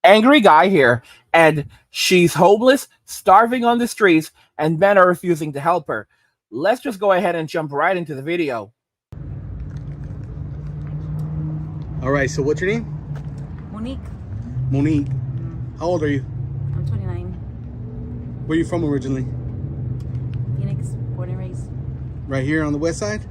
angry guy here, and she's homeless, starving on the streets, and men are refusing to help her. Let's just go ahead and jump right into the video. All right, so what's your name? Monique. Monique. How old are you? I'm 29. Where are you from originally? Phoenix, born and raised. Right here on the west side?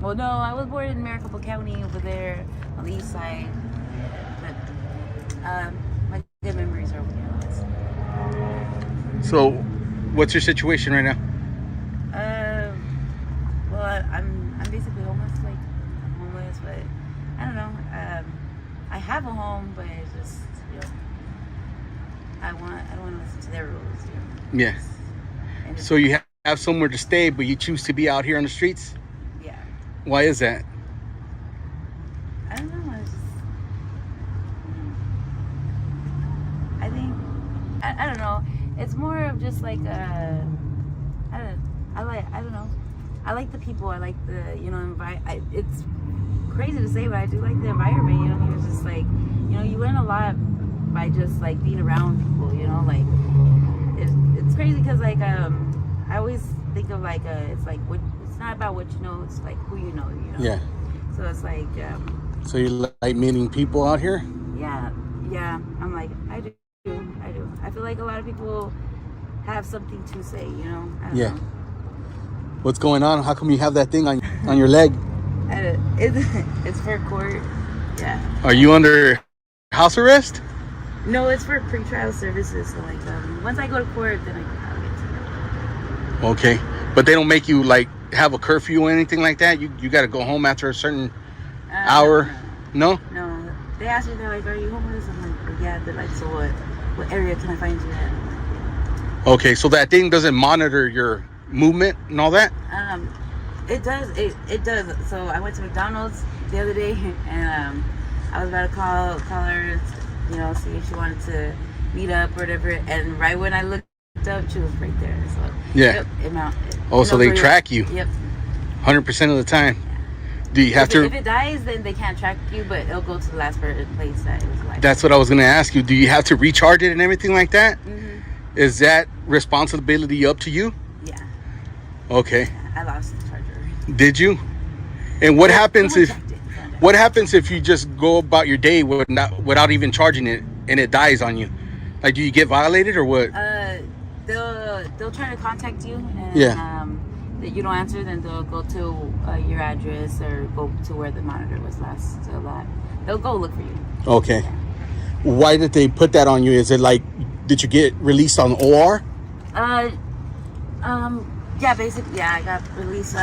Well, no, I was born in Maricopa County over there on the east side. But my good memories are over here on the west side. So, what's your situation right now? Well, I'm basically homeless. Like, I'm homeless, but I don't know. I have a home, but it's just, you know, I don't want to listen to their rules. You know? Yeah. So you have somewhere to stay, but you choose to be out here on the streets? Yeah. Why is that? I don't know. It's just, I think, I don't know. It's more of just like I don't know. I like the people. I like the, you know, it's crazy to say, but I do like the environment. You know, it's just like, you know, you learn a lot by just like being around people. You know, like it's crazy because like I always think of like it's like it's not about what you know, it's like who you know. You know. Yeah. So it's like. So you like meeting people out here? Yeah. I'm like I do. I feel like a lot of people have something to say. You know. I don't know. What's going on? How come you have that thing on your leg? It's for court. Yeah. Are you under house arrest? No, it's for pretrial services. So like, once I go to court, then I'll get to know. Okay, but they don't make you like have a curfew or anything like that. You got to go home after a certain hour. No. No. They ask me, they're like, "Are you homeless?" I'm like, well, "Yeah." They're like, "So what area can I find you at?" Okay, so that thing doesn't monitor your movement and all that? It does. It does. So I went to McDonald's the other day, and I was about to call her, you know, see if she wanted to meet up or whatever. And right when I looked up, she was right there. So yeah. Yep, so they track you. Yep. 100% of the time. Yeah. Do you have to? If it dies, then they can't track you, but it'll go to the last place that it was like. That's what I was gonna ask you. Do you have to recharge it and everything like that? Mm-hmm. Is that responsibility up to you? Yeah. Okay. Yeah, I lost the charger. Did you? And what happens if you just go about your day without even charging it and it dies on you? Like, do you get violated or what? They'll try to contact you, and that you don't answer, then they'll go to your address or go to where the monitor was last. So they'll go look for you. Okay. Why did they put that on you? Is it like, did you get released on OR? Yeah, basically, yeah, I got released,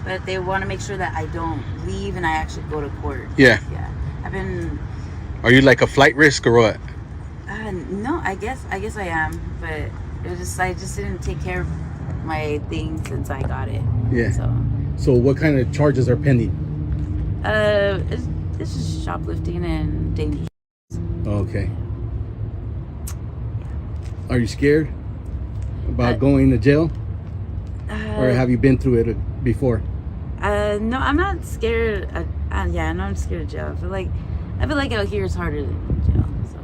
but they want to make sure that I don't leave and I actually go to court. Yeah. Yeah. Are you like a flight risk or what? No, I guess I am, but I just didn't take care of my thing since I got it. Yeah. So what kind of charges are pending? It's just shoplifting and dangerous. Okay. Are you scared about going to jail? Or have you been through it before? No, I'm not scared. Yeah, no, I'm scared of jail. I feel like out here is harder than jail. So,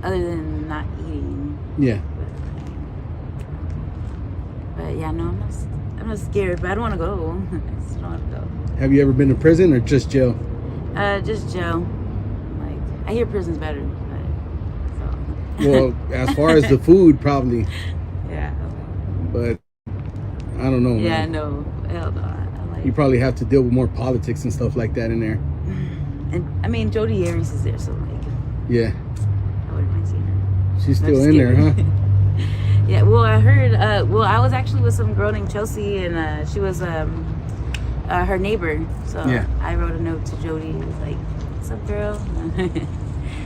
other than not eating. Yeah. But yeah, no, I'm not scared. But I don't want to go. I just don't want to go. Have you ever been to prison or just jail? Just jail. Like, I hear prison's better. But, so. Well, as far as the food, probably. Yeah. But I don't know. Yeah, man. no, hell no. You probably have to deal with more politics and stuff like that in there. And I mean, Jodi Arias is there, so like. Yeah. I wouldn't mind seeing her. She's still in there, huh? Yeah. Well, I heard. Well, I was actually with some girl named Chelsea, and she was her neighbor. So yeah. I wrote a note to Jodi. It was like, "What's up, girl?"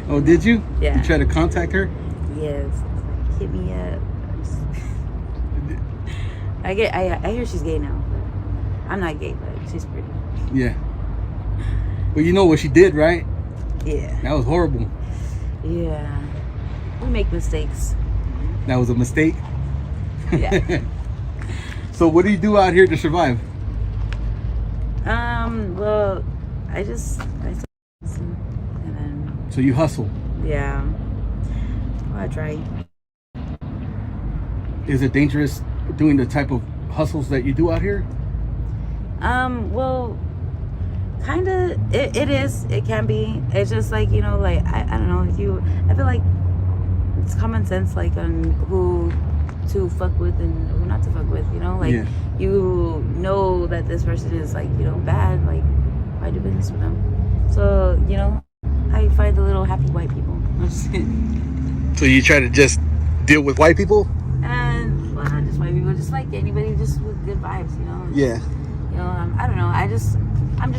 Oh, did you? Yeah. You tried to contact her? Yes. Like, hit me up. I hear she's gay now, but I'm not gay, but she's pretty. Yeah. Well, you know what she did, right? Yeah. That was horrible. Yeah. We make mistakes. That was a mistake? Yeah. So what do you do out here to survive? Well, I and then. So you hustle? Yeah. I try. Is it dangerous doing the type of hustles that you do out here? Well, kind of. It is. It can be. It's just like like I don't know. You. I feel like it's common sense, like on who to fuck with and who not to fuck with. Like Yeah. you know that this person is like bad. Like why do business with them? So I find the little happy white people. So you try to just deal with white people? And well, not just white people, just like anybody, just with good vibes. Yeah. I don't know. I'm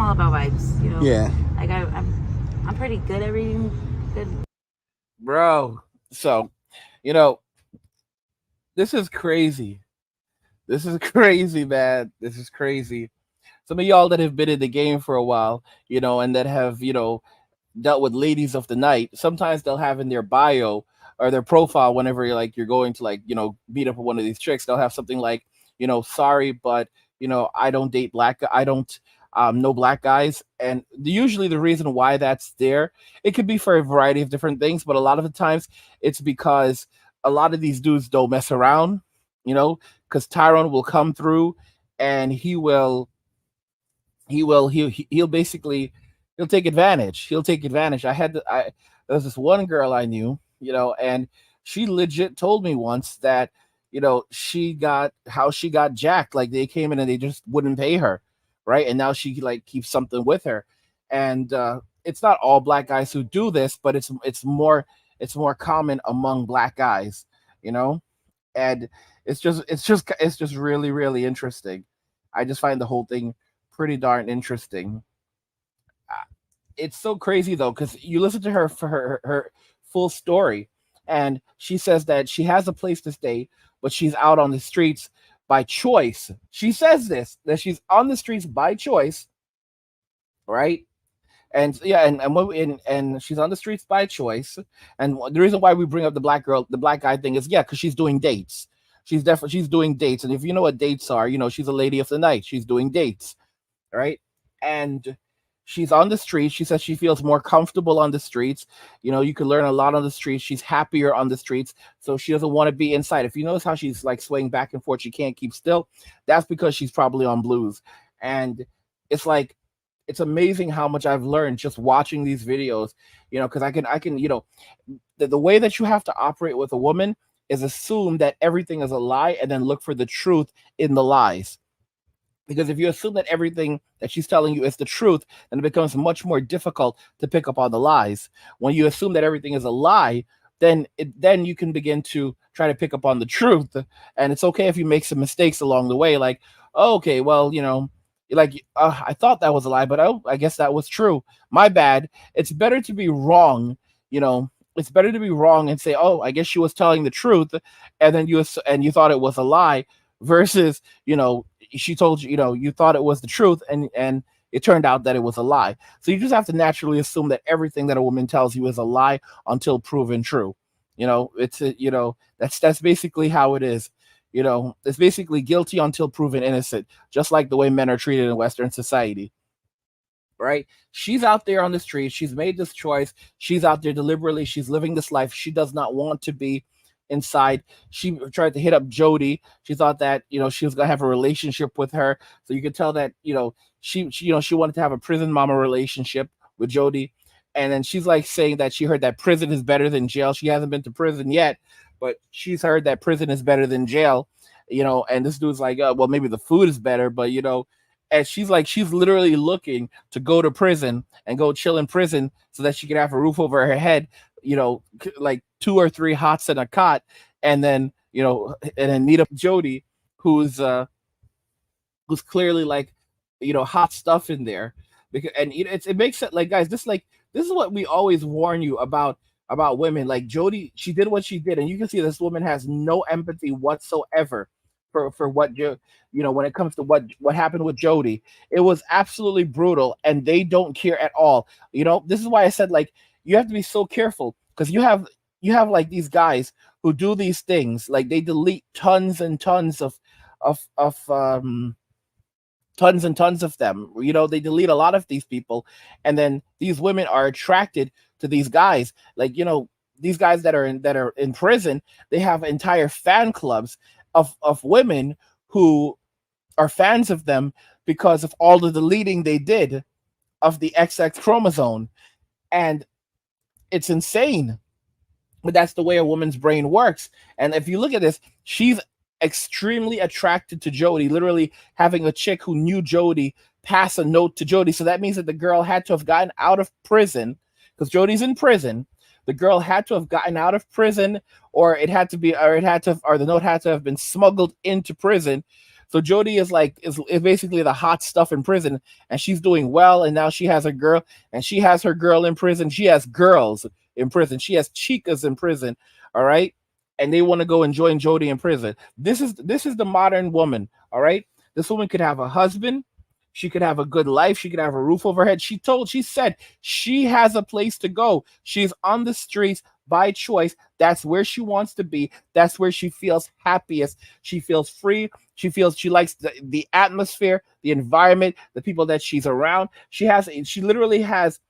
all about vibes. Yeah. Like I'm pretty good at reading good. Bro. So, you know, this is crazy. This is crazy, man. This is crazy. Some of y'all that have been in the game for a while, and that have, dealt with ladies of the night, sometimes they'll have in their bio or their profile whenever you're going to meet up with one of these chicks, they'll have something like, sorry, but I don't date I don't know black guys. And usually the reason why that's there, it could be for a variety of different things, but a lot of the times it's because a lot of these dudes don't mess around, because Tyrone will come through and he'll basically he'll take advantage. He'll take advantage. There was this one girl I knew, and she legit told me once that she got jacked. Like they came in and they just wouldn't pay her, right? And now she like keeps something with her, and it's not all black guys who do this, but it's more common among black guys, you know, and it's just really really interesting. I just find the whole thing pretty darn interesting. It's so crazy though because you listen to her for her full story, and she says that she has a place to stay, but she's out on the streets by choice. She says this, that she's on the streets by choice, right? And yeah, and she's on the streets by choice. And the reason why we bring up the black guy thing is, yeah, because she's doing dates. She's doing dates, and if you know what dates are, she's a lady of the night. She's doing dates, right? And she's on the streets. She says she feels more comfortable on the streets. You can learn a lot on the streets. She's happier on the streets, so she doesn't want to be inside. If you notice how she's like swaying back and forth, she can't keep still. That's because she's probably on blues. And it's like it's amazing how much I've learned just watching these videos. Because I can the way that you have to operate with a woman is assume that everything is a lie and then look for the truth in the lies, because if you assume that everything that she's telling you is the truth, then it becomes much more difficult to pick up on the lies. When you assume that everything is a lie, then you can begin to try to pick up on the truth. And it's okay if you make some mistakes along the way, like, oh, okay, well, like I thought that was a lie, but oh, I guess that was true. My bad. It's better to be wrong, you know. It's better to be wrong and say, "Oh, I guess she was telling the truth," and then you thought it was a lie, versus she told you, you thought it was the truth, and it turned out that it was a lie. So you just have to naturally assume that everything that a woman tells you is a lie until proven true. That's basically how it is. It's basically guilty until proven innocent, just like the way men are treated in Western society, right? She's out there on the street. She's made this choice. She's out there deliberately. She's living this life. She does not want to be inside. She tried to hit up Jody. She thought that she was gonna have a relationship with her. So you could tell that she wanted to have a prison mama relationship with Jody. And then she's like saying that she heard that prison is better than jail. She hasn't been to prison yet, but she's heard that prison is better than jail. And this dude's like, well, maybe the food is better, but and she's literally looking to go to prison and go chill in prison so that she can have a roof over her head, like 2 or 3 hots and a cot, and then meet up Jody, who's clearly like hot stuff in there. Because and it makes it like, guys, this is what we always warn you about women. Like Jody, she did what she did, and you can see this woman has no empathy whatsoever for what when it comes to what happened with Jody. It was absolutely brutal, and they don't care at all. This is why I said, like, you have to be so careful, because you have like these guys who do these things, like they delete tons and tons of tons and tons of them. They delete a lot of these people, and then these women are attracted to these guys. Like, these guys that are in prison, they have entire fan clubs of women who are fans of them because of all of the leading they did of the XX chromosome. And it's insane, but that's the way a woman's brain works. And if you look at this, she's extremely attracted to Jody, literally having a chick who knew Jody pass a note to Jody. So that means that the girl had to have gotten out of prison because Jody's in prison. The girl had to have gotten out of prison, or it had to be, or it had to, or the note had to have been smuggled into prison. So Jody is like is basically the hot stuff in prison, and she's doing well. And now she has a girl, and she has her girl in prison. She has girls in prison. She has chicas in prison. All right, and they want to go and join Jody in prison. This is the modern woman. All right, this woman could have a husband. She could have a good life. She could have a roof over her head. She said she has a place to go. She's on the streets by choice. That's where she wants to be. That's where she feels happiest. She feels free. She feels she likes the atmosphere, the environment, the people that she's around. She literally has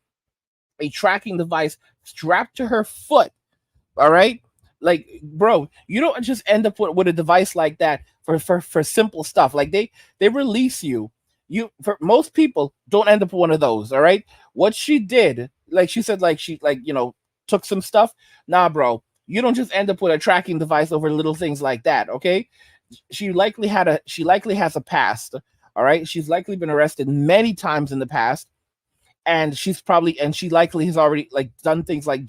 a tracking device strapped to her foot. All right. Like, bro, you don't just end up with a device like that for simple stuff. Like they release you. You for most people don't end up with one of those. All right. What she did, like she said, like she like, took some stuff. Nah, bro. You don't just end up with a tracking device over little things like that. Okay. She likely has a past. All right. She's likely been arrested many times in the past, and she likely has already like done things like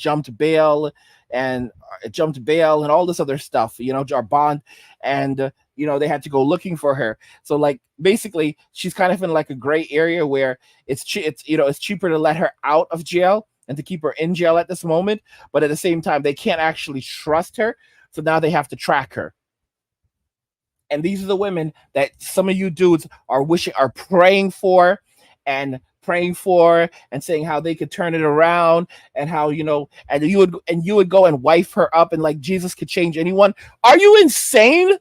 and jumped bail and all this other stuff, our bond, and they had to go looking for her. So like basically she's kind of in like a gray area where it's cheaper to let her out of jail and to keep her in jail at this moment, but at the same time they can't actually trust her, so now they have to track her. And these are the women that some of you dudes are praying for, and saying how they could turn it around, and how and you would go and wife her up, and like Jesus could change anyone. Are you insane?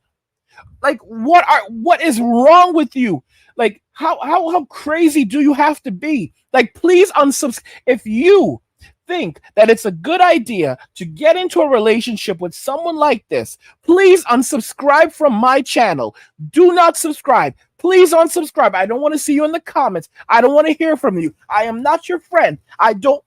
Like what is wrong with you? Like how crazy do you have to be? Like, please unsubscribe if you think that it's a good idea to get into a relationship with someone like this. Please unsubscribe from my channel. Do not subscribe. Please unsubscribe. I don't want to see you in the comments. I don't want to hear from you. I am not your friend. I don't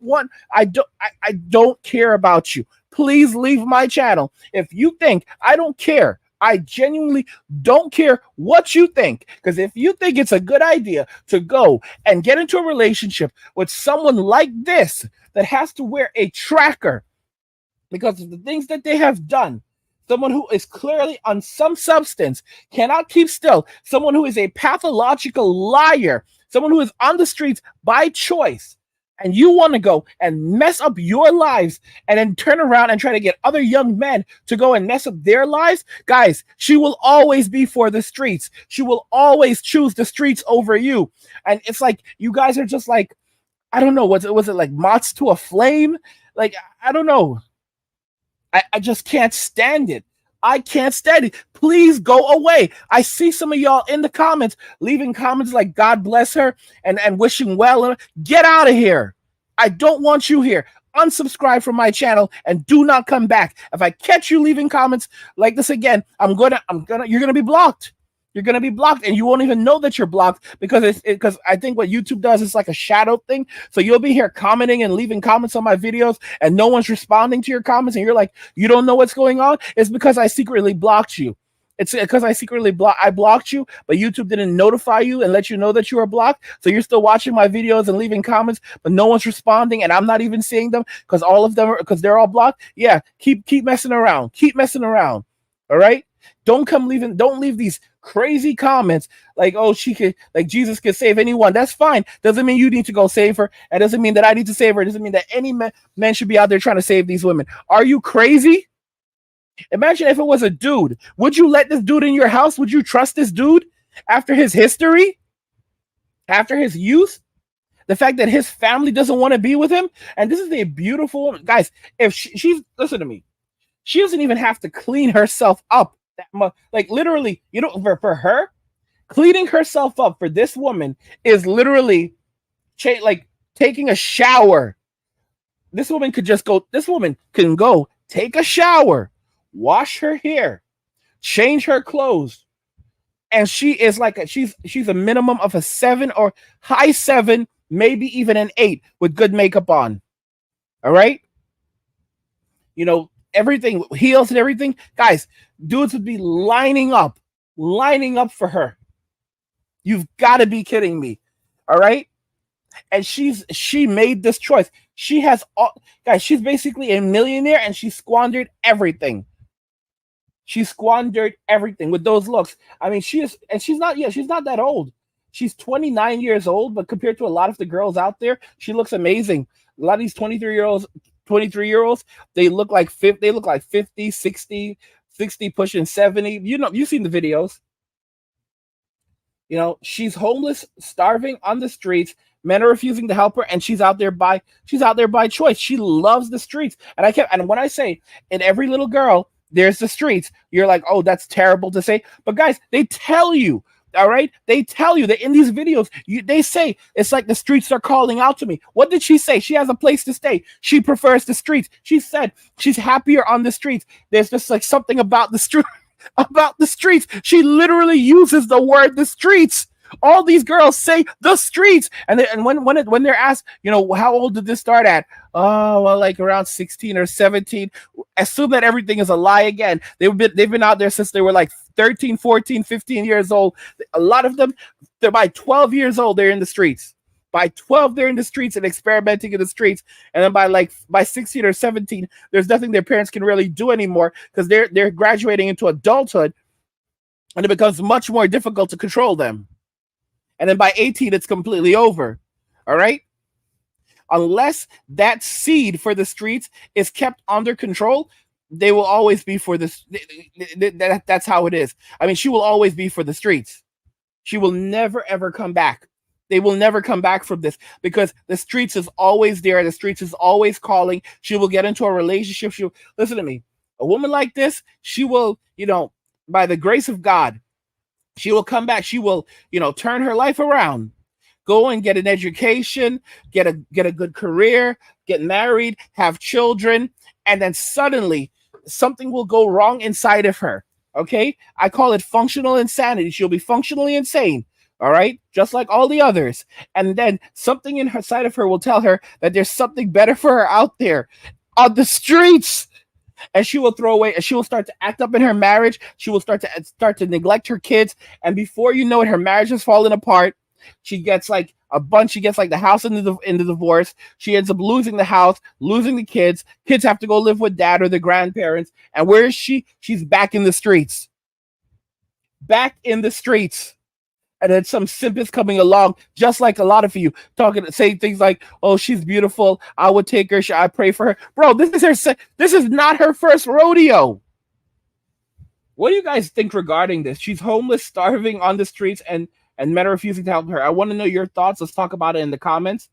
care about you. Please leave my channel. If you think I don't care, I genuinely don't care what you think. Because if you think it's a good idea to go and get into a relationship with someone like this that has to wear a tracker because of the things that they have done, someone who is clearly on some substance, cannot keep still, someone who is a pathological liar, someone who is on the streets by choice, and you want to go and mess up your lives and then turn around and try to get other young men to go and mess up their lives, guys, she will always be for the streets. She will always choose the streets over you. And it's like, you guys are just like, I don't know, was it like moths to a flame? Like, I don't know. I just can't stand it. I can't stand it. Please go away. I see some of y'all in the comments leaving comments like God bless her and wishing well. Get out of here. I don't want you here. Unsubscribe from my channel and do not come back. If I catch you leaving comments like this again, you're gonna be blocked. You're gonna be blocked, and you won't even know that you're blocked because I think what YouTube does is like a shadow thing. So you'll be here commenting and leaving comments on my videos, and no one's responding to your comments, and you're like, you don't know what's going on. It's because I secretly blocked you. It's because I blocked you, but YouTube didn't notify you and let you know that you are blocked. So you're still watching my videos and leaving comments, but no one's responding, and I'm not even seeing them because they're all blocked. Yeah, keep messing around. Keep messing around. All right. Don't leave these crazy comments like, oh, Jesus could save anyone. That's fine. Doesn't mean you need to go save her. It doesn't mean that I need to save her. It doesn't mean that any man should be out there trying to save these women. Are you crazy? Imagine if it was a dude. Would you let this dude in your house? Would you trust this dude after his history? After his youth? The fact that his family doesn't want to be with him? And this is a beautiful woman. Guys, if she's, listen to me, she doesn't even have to clean herself up that much. Like, literally, for her, cleaning herself up for this woman is literally like taking a shower This woman could just go. This woman can go take a shower, wash her hair, change her clothes, and she is like she's a minimum of a 7 or high 7, maybe even an 8 with good makeup on. All right, everything, heels and everything. Guys, dudes would be lining up for her. You've got to be kidding me. All right, and she made this choice. She has all, guys. She's basically a millionaire, and she squandered everything. She squandered everything with those looks. I mean, she is, and she's not. Yeah, she's not that old. She's 29 years old, but compared to a lot of the girls out there, she looks amazing. A lot of these 23-year olds, they look like 50, they look like 50, 60, 60 pushing 70. You've seen the videos. She's homeless, starving on the streets. Men are refusing to help her, and she's out there by choice. She loves the streets. And when I say in every little girl, there's the streets, you're like, oh, that's terrible to say. But guys, they tell you, all right? They tell you that in these videos, they say it's like the streets are calling out to me. What did she say? She has a place to stay. She prefers the streets. She said she's happier on the streets. There's just like something about the street. About the streets. She literally uses the word the streets. All these girls say the streets, and when they're asked, how old did this start at? Oh, well, like around 16 or 17. Assume that everything is a lie again. They've been out there since they were like 13, 14, 15 years old. A lot of them, they're by 12 years old, they're in the streets. By 12, they're in the streets and experimenting in the streets. And then by 16 or 17, there's nothing their parents can really do anymore because they're graduating into adulthood, and it becomes much more difficult to control them. And then by 18, it's completely over. All right? Unless that seed for the streets is kept under control, they will always be for this. That's how it is. I mean, she will always be for the streets. She will never, ever come back. They will never come back from this because the streets is always there. The streets is always calling. She will get into a relationship. Listen to me. A woman like this, she will, by the grace of God, she will come back. She will, turn her life around. Go and get an education, get a good career, get married, have children, and then suddenly something will go wrong inside of her. Okay? I call it functional insanity. She'll be functionally insane. All right, just like all the others. And then something in her side of her will tell her that there's something better for her out there on the streets. And she will throw away, and she will start to act up in her marriage. She will start to neglect her kids. And before you know it, her marriage is falling apart. She gets like the house in the divorce. She ends up losing the house, losing the kids. Kids have to go live with dad or the grandparents. And where is she? She's back in the streets. Back in the streets. And then some simp is coming along, just like a lot of you, saying things like, "Oh, she's beautiful. I would take her. I pray for her." Bro, this is not her first rodeo. What do you guys think regarding this? She's homeless, starving on the streets, and men are refusing to help her. I want to know your thoughts. Let's talk about it in the comments.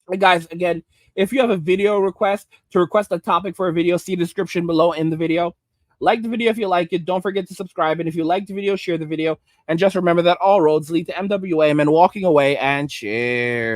And guys, again, if you have a video request a topic for a video, see the description below in the video. Like the video if you like it. Don't forget to subscribe. And if you like the video, share the video. And just remember that all roads lead to MWA and walking away. And cheers.